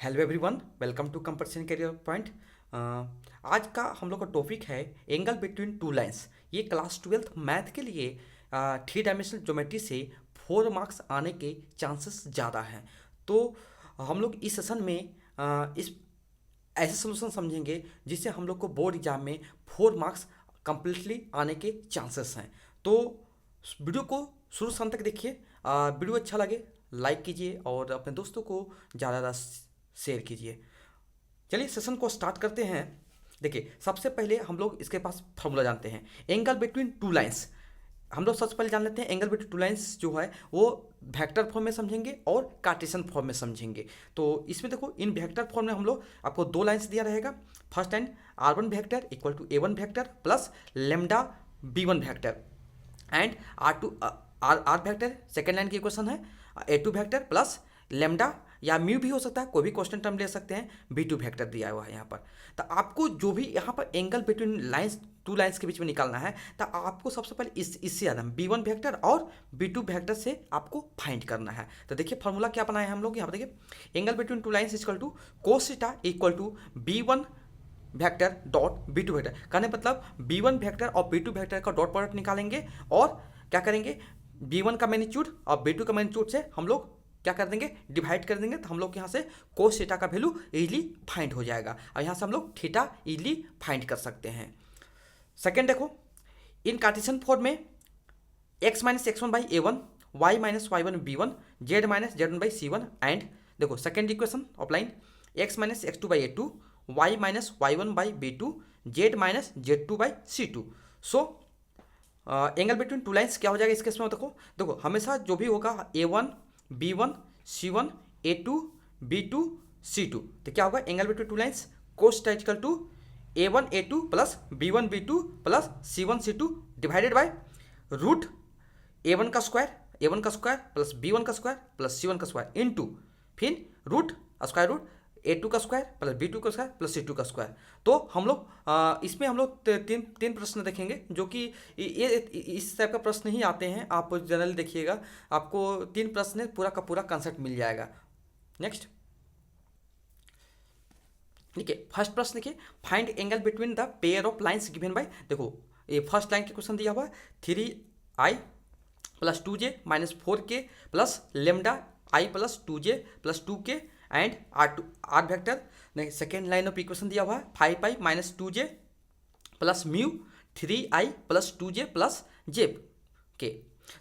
Hello everyone, welcome to Competition Career Point. आज का हम लोग का टॉपिक है एंगल बिटवीन टू लाइंस। ये क्लास 12th मैथ के लिए 3 डायमेंशनल ज्योमेट्री से 4 मार्क्स आने के चांसेस ज़्यादा हैं। तो हम लोग इस सेशन में इस ऐसे सोल्यूशन समझेंगे जिससे हम लोग को बोर्ड एग्जाम में 4 मार्क्स कंप्लीटली आने के चांसेस हैं। तो वीडियो को शुरू से अंत तक देखिए। वीडियो अच्छा लगे लाइक कीजिए और अपने दोस्तों को ज़्यादा ज़्यादा शेयर कीजिए। चलिए सेशन को स्टार्ट करते हैं। देखिए, सबसे पहले हम लोग इसके पास फॉर्मूला जानते हैं एंगल बिटवीन टू लाइंस। हम लोग सबसे पहले जान लेते हैं एंगल बिटवीन टू लाइंस जो है वो वेक्टर फॉर्म में समझेंगे और कार्टेशियन फॉर्म में समझेंगे। तो इसमें देखो, इन वेक्टर फॉर्म में हम लोग आपको दो लाइंस दिया रहेगा। First line R1 vector equal to A1 vector plus lambda B1 vector and R vector second line की इक्वेशन है A2 वेक्टर प्लस लेमडा या म्यू भी हो सकता है, कोई भी क्वेश्चन टर्म ले सकते हैं, B2 वेक्टर दिया हुआ है यहाँ पर। तो आपको जो भी यहाँ पर angle between lines two lines के बीच में निकालना है, तो आपको सबसे पहले इससे याद है B1 वेक्टर और B2 वेक्टर से आपको फाइंड करना है। तो देखिए फॉर्मूला क्या बनाया है हम लोग यहाँ पर। देखिए, angle between two lines equal to cos theta equal to B1 vector dot B2 vector. कहने मतलब B1 वेक्टर और B2 वेक्टर का डॉट प्रोडक्ट निकालेंगे और क्या करेंगे, B1 का मैग्नीट्यूड और B2 का मैग्नीट्यूड से हम लोग क्या कर देंगे, डिवाइड कर देंगे। तो हम लोग यहाँ से कोस थीटा का वैल्यू इजीली फाइंड हो जाएगा और यहाँ से हम लोग थीटा इजीली फाइंड कर सकते हैं। सेकेंड देखो, इन कार्टेशियन फॉर्म में x minus x one by A1, y minus y one B1, z minus Z1 by C1 and देखो second equation of line x minus x two by A2, y minus y one by B2, z minus Z2 by C2। So angle between two lines क्या हो जाएगा इस case में। देखो देखो हमेशा जो भी होगा A1 B1 C1 A2 B2 C2, तो क्या होगा angle between two lines cos equal to A1 A2 plus B1 B2 plus C1 C2 divided by root A1 का स्क्वायर प्लस B1 का स्क्वायर प्लस C1 का square into फिर root square root A2 का square plus B2 का square plus C2 का square. तो हम लोग इसमें हम लोग तीन प्रश्न देखेंगे जो कि ये इस टाइप का प्रश्न ही आते हैं। आप जनरली देखिएगा, आपको 3 प्रश्न पूरा का पूरा कंसेप्ट मिल जाएगा। नेक्स्ट देखिए, फर्स्ट प्रश्न देखिए, find angle between the pair of lines given by. देखो ये फर्स्ट लाइन के क्वेश्चन दिया हुआ है 3i plus 2j minus 4k plus lambda i plus 2j plus 2k and R vector. Second line of equation दिया हुआ है 5i minus 2j plus mu 3i plus 2j plus j के।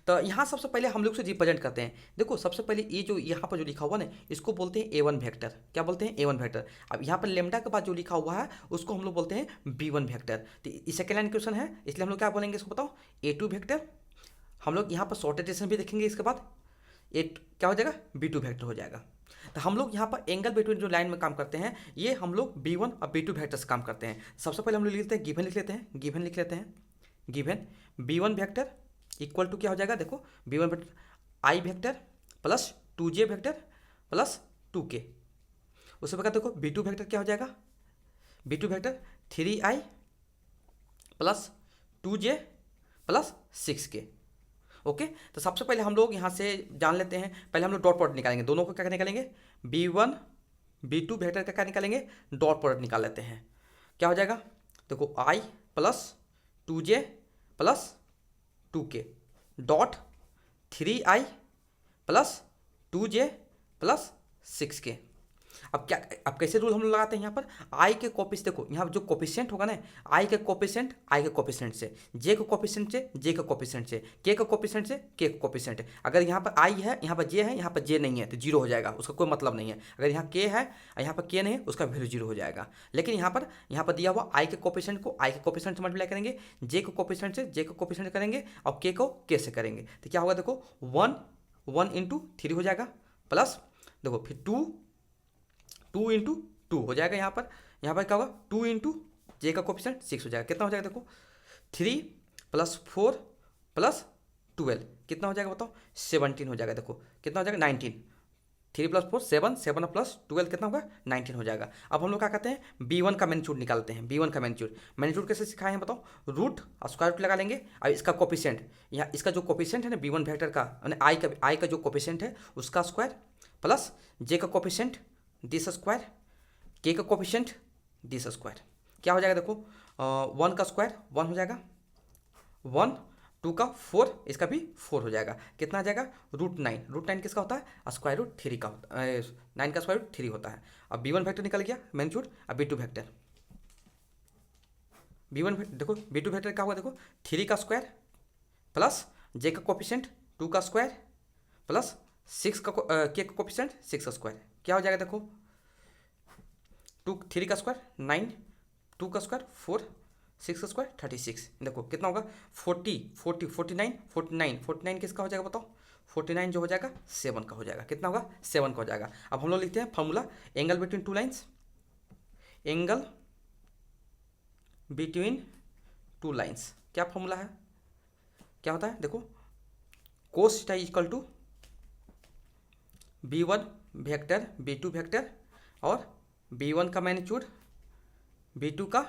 तो यहाँ सबसे पहले हम लोग से रिप्रेजेंट करते हैं। देखो सबसे पहले ये जो यहाँ पर जो लिखा हुआ ना, इसको बोलते हैं A1 वेक्टर। क्या बोलते हैं, A1 वेक्टर। अब यहाँ पर लेमडा के बाद जो लिखा हुआ है उसको हम लोग बोलते हैं B1 वेक्टर। तो ये सेकेंड लाइन क्वेश्चन है, इसलिए हम लोग क्या बोलेंगे इसको बताओ, A2 वेक्टर। हम लोग यहाँ पर शॉर्टेटेशन भी देखेंगे, इसके बाद क्या हो जाएगा, B2 वेक्टर हो जाएगा। तो हम लोग यहाँ पर एंगल बिटवीन जो लाइन में काम करते हैं, ये हम लोग B1 और B2 वेक्टर से काम करते हैं। सबसे पहले हम लोग लिखते हैं गिवन लिख लेते हैं given B1 vector equal to क्या हो जाएगा, देखो B1 vector I vector plus 2j vector plus 2k। उसके बाद देखो B2 वेक्टर क्या हो जाएगा, B2 vector 3i plus 2j plus 6k। Okay, तो सबसे पहले हम लोग यहाँ से जान लेते हैं, पहले हम लोग डॉट प्रोडक्ट निकालेंगे। दोनों को क्या निकालेंगे, B1 B2 वेक्टर का क्या निकालेंगे, डॉट प्रोडक्ट निकाल लेते हैं। क्या हो जाएगा, देखो I plus 2j plus 2k dot 3i plus 2j plus 6k। अब कैसे रूल हम लोग लगाते हैं यहाँ पर, आई के कोपिश देखो यहाँ जो कोपिशेंट होगा ना, आई के कोपिशेंट से, जे के कोपिशेंट से जे के कोपिशेंट से, के का कोपिशेंट से के का कोपिशेंट। अगर यहाँ पर आई है, यहाँ पर जे है, यहाँ पर जे नहीं है तो जीरो हो जाएगा, उसका कोई मतलब नहीं है। अगर यहाँ के है यहाँ पर के नहीं है, उसका वैल्यू जीरो हो जाएगा। लेकिन यहाँ पर दिया हुआ आई के कोपिशेंट को आई के कोपिशेंट से मल्टीप्लाई करेंगे, जे के कोपिशेंट से जे के कोपिशेंट करेंगे और के को के से करेंगे। तो क्या होगा, देखो 1 इंटू 3 हो जाएगा प्लस देखो फिर 2 इंटू 2 हो जाएगा। यहाँ पर क्या होगा, 2 इंटू जे का कोफिशिएंट 6 हो जाएगा। कितना हो जाएगा, देखो 3 प्लस 4 प्लस 12 कितना हो जाएगा बताओ, 17 हो जाएगा। देखो कितना हो जाएगा, 19। 3 प्लस 4 7 प्लस 12 कितना होगा, 19 हो जाएगा। अब हम लोग क्या कहते हैं, B1 का मैग्नीट्यूड निकालते हैं। B1 का मैग्नीट्यूड कैसे सिखाए हैं बताओ, रूट स्क्वायर रूट लगा लेंगे और इसका कोफिशिएंट, यहाँ इसका जो कोफिशिएंट है ना B1 वेक्टर का, आई का जो कोफिशिएंट है उसका स्क्वायर प्लस जे का कोफिशिएंट दिस स्क्वायर, के का कोफिशिएंट दिस स्क्वायर, क्या हो जाएगा देखो, 1 का स्क्वायर 1 हो जाएगा, 1, 2 का 4, इसका भी 4 हो जाएगा, कितना आ जाएगा √9, √9 किसका होता है √3 का होता है, 9 का √3 होता है। अब b1 वेक्टर निकल गया मैग्नीट्यूड। अब b2 वेक्टर, b1 देखो b2 वेक्टर क्या होगा देखो, 3 का स्क्वायर प्लस j का कोफिशिएंट 2 का स्क्वायर प्लस 6 का k का कोफिशिएंट 6 का स्क्वायर, क्या हो जाएगा देखो, 3 का स्क्वायर 9, 2 का स्क्वायर 4, 6 का स्क्वायर 36, देखो कितना होगा 40, 40, 49, 49, 49 किसका हो जाएगा बताओ, 49 जो हो जाएगा 7 का हो जाएगा, कितना होगा 7 का हो जाएगा। अब हम लोग लिखते हैं formula, angle between two lines, angle between two lines, क्या फॉर्मूला है, क्या होता है देखो, cos theta equal to b1 vector b2 vector और b1 का मैग्नीट्यूड b2 का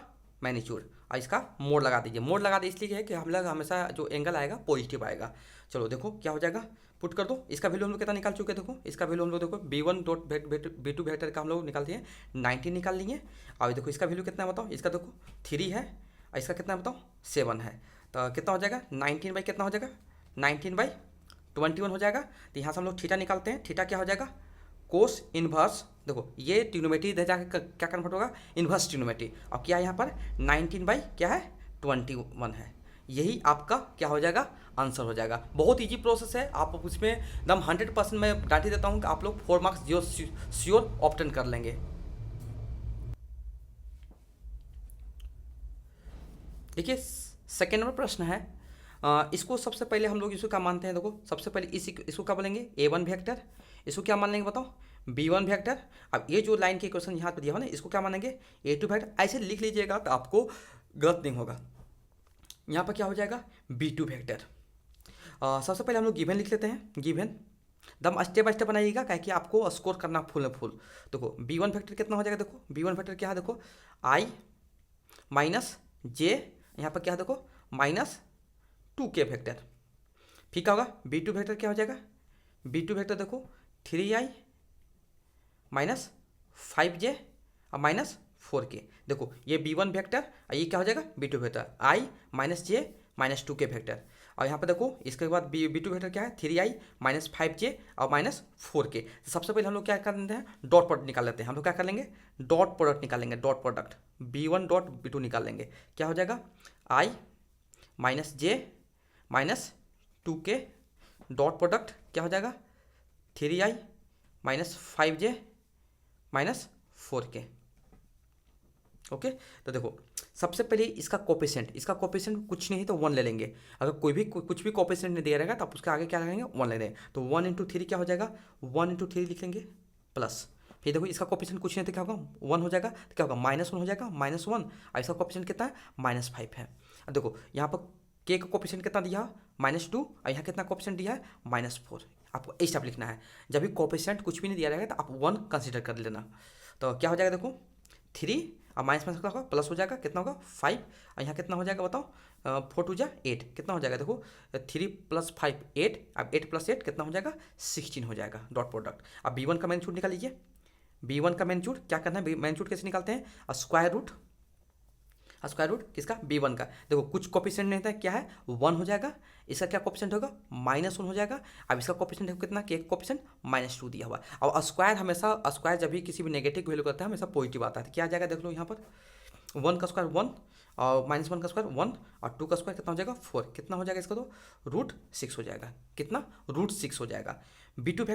मैग्नीट्यूड, और इसका मोड लगा दीजिए। मोड लगा दे इसलिए है कि हम लोग हमेशा जो एंगल आएगा पॉजिटिव आएगा। चलो देखो क्या हो जाएगा, पुट कर दो, इसका वैल्यू हम लोग कितना निकाल चुके हैं देखो, इसका वैल्यू हम लोग देखो b1 डॉट b2 वेक्टर का हम लोग निकाल दिए 19 निकाल लिए। और देखो इसका वैल्यू कितना है बताओ, इसका देखो 3 है और इसका कितना बताओ 7 है, तो कितना हो जाएगा 19 बाई कितना हो जाएगा 19/21 हो जाएगा। तो यहाँ से हम लोग थीटा निकालते हैं, थीटा क्या हो जाएगा कोस इन्वर्स, देखो ये ट्रिग्नोमेट्री इधर जाकर क्या कन्वर्ट होगा इन्वर्स ट्रिग्नोमेट्री, और क्या यहाँ पर 19 बाई क्या है 21 है, यही आपका क्या हो जाएगा आंसर हो जाएगा। बहुत इजी प्रोसेस है, आप उसमें एकदम 100% मैं गारंटी देता हूँ कि आप लोग 4 मार्क्स जो श्योर ऑप्टेन कर लेंगे। देखिए सेकेंड नंबर प्रश्न है, इसको सबसे पहले हम लोग इसको क्या मानते हैं देखो, सबसे पहले इसको क्या बोलेंगे a1 वेक्टर, इसको क्या मान लेंगे बताओ b1 वेक्टर। अब ये जो लाइन के क्वेश्चन यहाँ पे दिया हो ना, इसको क्या मानेंगे a2 वेक्टर, ऐसे लिख लीजिएगा तो आपको गलत नहीं होगा। यहाँ पर क्या हो जाएगा b2 वेक्टर। सबसे पहले हम लोग गिवन लिख लेते हैं, गिवन दम स्टेप बाय स्टेप बनाइएगा, क्या कि आपको स्कोर करना फुल फुल। देखो b1 वेक्टर कितना हो जाएगा, देखो b1 वेक्टर क्या है देखो i माइनस j, यहाँ पर क्या है देखो -2k वेक्टर, फिर क्या होगा b2 वेक्टर क्या हो जाएगा, b2 वेक्टर देखो 3i माइनस 5j और -4k। देखो ये b1 वेक्टर और ये क्या हो जाएगा b2 vector, i minus j -2k vector, और यहाँ पे देखो इसके बाद b2 वेक्टर क्या है 3i माइनस 5j और -4k। तो सबसे पहले हम लोग क्या कर लेते हैं डॉट प्रोडक्ट निकाल लेते हैं, हम लोग क्या कर लेंगे डॉट प्रोडक्ट निकालेंगे, dot product b1 dot b2 निकाल लेंगे, क्या हो जाएगा i minus j -2k dot product क्या हो जाएगा 3i minus 5j -4k। Okay, तो देखो सबसे पहले इसका कोफिशिएंट कुछ नहीं तो 1 ले लेंगे, अगर कोई भी कुछ भी कोफिशिएंट नहीं दिया रहेगा तो आप उसके आगे क्या लगाएंगे 1 ले लेंगे, तो 1 × 3 क्या हो जाएगा 1 × 3 लिख लेंगे प्लस, फिर देखो इसका कोफिशिएंट कुछ नहीं तो क्या होगा 1 हो जाएगा, तो क्या होगा -1 हो जाएगा -1, और इसका कोफिशिएंट कितना है -5 है। अब देखो यहाँ पर k का कोफिशिएंट कितना दिया -2 और यहाँ कितना कोफिशिएंट दिया है -4, आपको इस टाइप लिखना है। जब भी कोफिशिएंट कुछ भी नहीं दिया रहेगा तो आप 1 कंसिडर कर लेना, तो क्या हो जाएगा देखो 3 और माइनस कितना होगा प्लस हो जाएगा, कितना होगा 5, और यहाँ कितना हो जाएगा बताओ 4 2 8, कितना हो जाएगा देखो 3 + 5 8, अब 8 + 8 कितना हो जाएगा 16 हो जाएगा डॉट प्रोडक्ट। अब b1 का मैग्नीट्यूड निकाल लीजिए, b1 का मैग्नीट्यूड क्या करना है, मैग्नीट्यूड कैसे निकालते हैं स्क्वायर रूट किसका b1 का, देखो कुछ कोफिशिएंट नहीं था क्या है 1 हो जाएगा, इसका क्या कोफिशिएंट होगा -1 हो जाएगा, अब इसका कोफिशिएंट है कितना के कोफिशिएंट -2 दिया हुआ है। और स्क्वायर हमेशा स्क्वायर जब भी किसी भी नेगेटिव वैल्यू करता है हमेशा पॉजिटिव आता है, तो क्या आ जाएगा देख लो यहाँ पर 1 का स्क्वायर 1 और -1 का स्क्वायर 1 और 2 का स्क्वायर कितना हो जाएगा 4, कितना हो जाएगा इसका तो √6 हो जाएगा, कितना √6 हो जाएगा। b2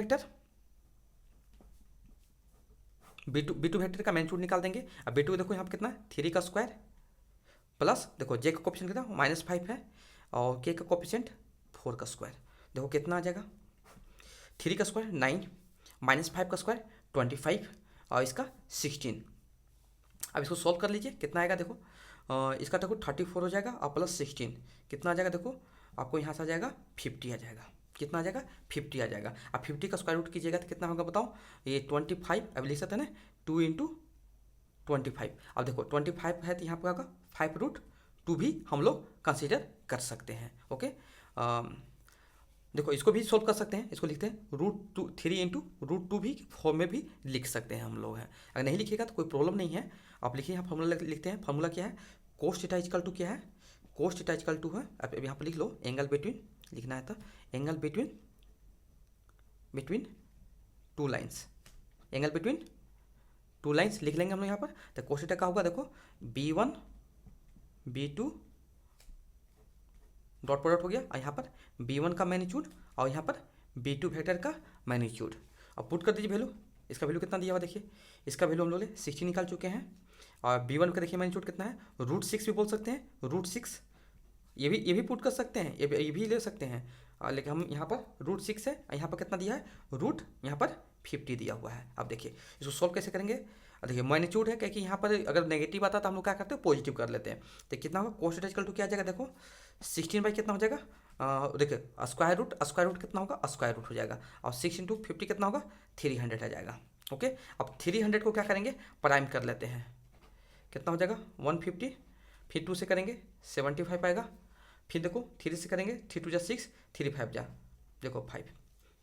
वेक्टर का मैग्नीट्यूड निकाल देंगे। अब b2 देखो यहाँ पर कितना 3 का स्क्वायर प्लस देखो j का कोफिशिएंट कितना -5 है और k का कोफिशिएंट 4 का स्क्वायर, देखो कितना आ जाएगा 3 का स्क्वायर 9 -5 का स्क्वायर 25 और इसका 16। अब इसको सॉल्व कर लीजिए, कितना आएगा देखो इसका देखो 34 हो जाएगा और प्लस 16 कितना आ जाएगा देखो आपको यहाँ से आ जाएगा 50 आ जाएगा, कितना आ जाएगा 50 आ जाएगा। अब 50 का स्क्वायर रूट कीजिएगा तो कितना होगा बताओ, ये 25 अब लिख सकते हैं ना 2 × 25। अब देखो 25 है तो यहाँ पर होगा 5√2 भी हम लोग कंसीडर कर सकते हैं। ओके देखो इसको भी सोल्व कर सकते हैं, इसको लिखते हैं √3 इंटू √2 भी फॉर्म में भी लिख सकते हैं हम लोग हैं। अगर नहीं लिखिएगा तो कोई प्रॉब्लम नहीं है, आप लिखिए। यहाँ फार्मूला लिखते हैं, फार्मूला क्या है, कोस थीटा इक्वल टू क्या है, कोस थीटा इक्वल टू है, अब यहाँ पर लिख लो एंगल बिटवीन, लिखना है तो angle between between two lines, angle between two lines लिख लेंगे हम लोग यहाँ पर। तो कोस थीटा का होगा देखो B1 B2 डॉट प्रोडक्ट हो गया, और यहाँ पर B1 का मैग्नीट्यूड और यहाँ पर B2 वेक्टर का मैग्नीट्यूड। अब पुट कर दीजिए वैल्यू, इसका वैल्यू कितना दिया हुआ देखिए, इसका वैल्यू हम लोग 60 निकाल चुके हैं, और B1 का देखिए मैग्नीट्यूड कितना है, √6 भी बोल सकते हैं, √6 ये भी पुट कर सकते हैं, ये भी ले सकते हैं, लेकिन हम यहाँ पर √6 है, यहाँ पर कितना दिया है, रूट यहाँ पर 50 दिया हुआ है। अब देखिए इसको सॉल्व कैसे करेंगे, देखिए मैग्नीट्यूड है क्योंकि यहाँ पर अगर नेगेटिव आता तो हम लोग क्या करते हैं, पॉजिटिव कर लेते हैं। तो कितना होगा, कोस थीटा इक्वल टू क्या आ जाएगा, देखो 16 बाई कितना हो जाएगा, देखिए स्क्वायर रूट कितना होगा, स्क्वायर रूट हो जाएगा, और 6 इंटू 50 कितना होगा, 300 आ जाएगा। ओके, अब 300 को क्या करेंगे, प्राइम कर लेते हैं, कितना हो जाएगा 150, फिर 2 से करेंगे 75 आएगा, फिर देखो 3 से करेंगे 3 2 जा 6, 3 5 जा देखो 5,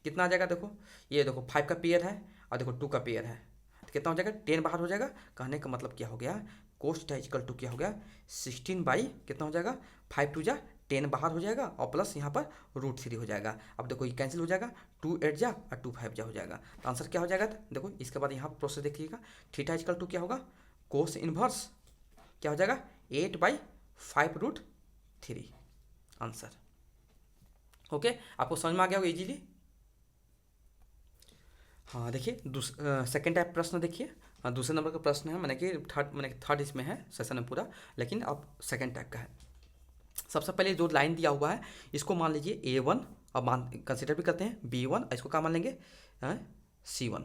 कितना आ जाएगा, देखो ये देखो 5 का पेयर है और देखो 2 का पेयर है, तो कितना हो जाएगा 10 बाहर हो जाएगा। कहने का मतलब क्या हो गया, कोस थीटा इक्वल टू क्या हो गया, 16 बाई कितना हो जाएगा, 5 2 जा 10 बाहर हो जाएगा, और प्लस यहाँ पर √3 हो जाएगा। अब देखो ये कैंसिल हो जाएगा, 2 8 जा और 2 5 जा हो जाएगा, तो आंसर क्या हो जाएगा, देखो इसके बाद यहाँ प्रोसेस देखिएगा, थीटा इक्वल टू क्या होगा, कोस इनवर्स क्या हो जाएगा 8/5√3 आंसर। ओके, आपको समझ में आ गया होगा इजीली। हाँ देखिए सेकेंड टाइप प्रश्न देखिए, दूसरे नंबर का प्रश्न है, मैंने कि थर्ड इसमें है सेशन में पूरा, लेकिन अब सेकेंड टाइप का है। सबसे पहले जो लाइन दिया हुआ है इसको मान लीजिए A1, अब मान कंसिडर भी करते हैं B1, इसको क्या मान लेंगे C1,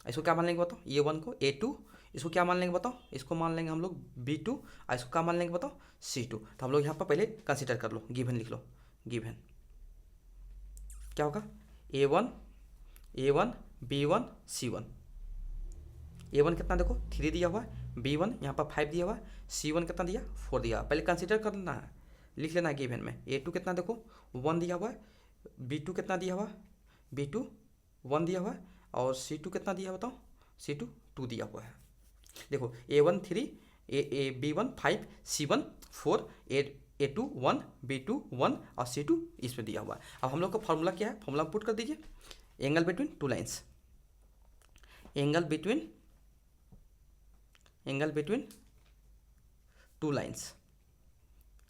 इसको क्या मान लेंगे बताओ, A1 को A2, इसको क्या मान लेंगे बताओ, इसको मान लेंगे हम लोग B2, और इसको क्या मान लेंगे बताओ C2। तो हम लोग यहाँ पर पहले कंसिडर कर लो, गिवन लिख लो, गिवन क्या होगा A1 B1 C1, A1 कितना देखो 3 दिया हुआ है, B1 यहाँ पर 5 दिया हुआ है, C1 कितना दिया 4 दिया, पहले कंसिडर करना है, लिख लेना है गिवन में। A2 कितना देखो 1 दिया हुआ है, B2 कितना दिया हुआ है, B2 1 दिया हुआ है, और C2 कितना दिया बताओ, C2 2 दिया हुआ है। देखो A1 3, B1 5, C1 4, A2 1, B2 1 और C2 इसमें दिया हुआ है। अब हम लोग का फॉर्मूला क्या है, फॉर्मूला पुट कर दीजिए, angle between two lines, angle between two lines,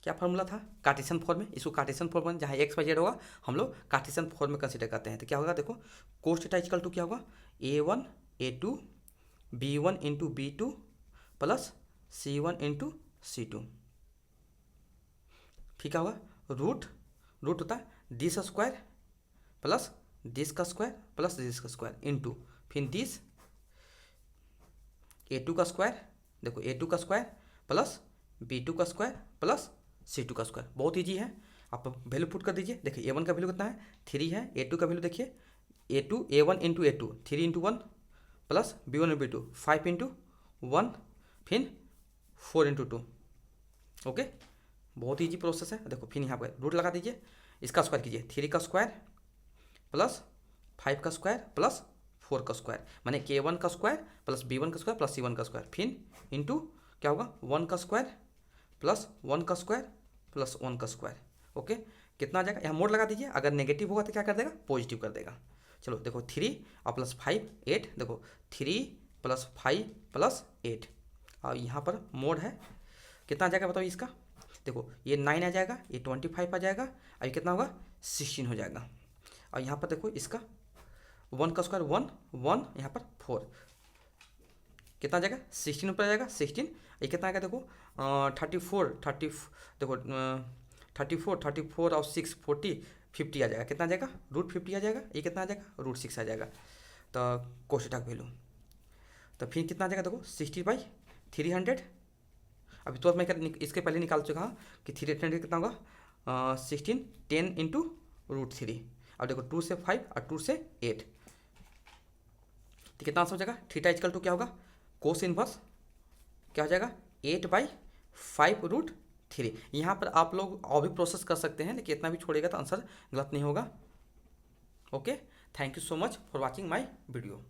क्या फार्मूला था, कार्टेशियन फॉर्म में, इसको कार्टेशियन फॉर्म में जहाँ x y z होगा हम लोग कार्टेशियन फॉर्म में कंसिडर करते हैं। तो क्या होगा देखो, कोस थीटा इक्वल टू क्या होगा, A1 A2 B1 into B2 plus C1 into C2, ठीक है होगा, रूट होता है दिस स्क्वायर प्लस दिस का स्क्वायर प्लस दिस का स्क्वायर इंटू फिर दिस A2 का स्क्वायर, देखो A2 का स्क्वायर प्लस B2 का स्क्वायर प्लस C2 का स्क्वायर। बहुत ईजी है, आप वैल्यू पुट कर दीजिए। देखिए A1 का वैल्यू कितना है 3 है, A2 का वैल्यू देखिए A1 into A2 3 into 1 plus B1 into B2 5 into 1 फिर 4 इंटू 2। ओके, बहुत ईजी प्रोसेस है। देखो फिर यहाँ पर रूट लगा दीजिए, इसका स्क्वायर कीजिए 3 का स्क्वायर प्लस 5 का स्क्वायर प्लस 4 का स्क्वायर, माने K1 का स्क्वायर प्लस B1 का स्क्वायर प्लस C1 का स्क्वायर, फिर इंटू क्या होगा 1 का स्क्वायर प्लस 1 का स्क्वायर प्लस 1 का स्क्वायर। ओके, कितना आ जाएगा, यहाँ मोड लगा दीजिए, अगर नेगेटिव होगा तो क्या कर देगा, पॉजिटिव कर देगा। चलो देखो 3 और प्लस 5 8, देखो 3 प्लस 5 प्लस 8, और यहाँ पर मोड है, कितना आ जाएगा बताओ इसका, देखो ये 9 आ जाएगा, ये 25 आ जाएगा, और ये कितना होगा 16 हो जाएगा। और यहाँ पर देखो इसका 1 का स्क्वायर 1 1, यहाँ पर 4, कितना आ जाएगा 16 ऊपर आ जाएगा 16, ये कितना आएगा देखो 34 देखो 34 और 6 40 50 आ जाएगा, कितना आ जाएगा √50 आ जाएगा, ये कितना आ जाएगा √6 आ जाएगा। तो कोस थीटा का वैल्यू, तो फिर कितना आ जाएगा देखो 60/300। अभी तो मैं इसके पहले निकाल चुका हूँ कि 300 कितना होगा 16 10 इंटू √3। अब देखो 2 से 5 और 2 से 8, तो कितना आंसर हो जाएगा, थीटा इक्वल टू क्या होगा, कोस इनवर्स क्या हो जाएगा 8/5√3। यहाँ पर आप लोग और भी प्रोसेस कर सकते हैं, लेकिन इतना भी छोड़ेगा तो आंसर गलत नहीं होगा। Okay, thank you so much for watching my video.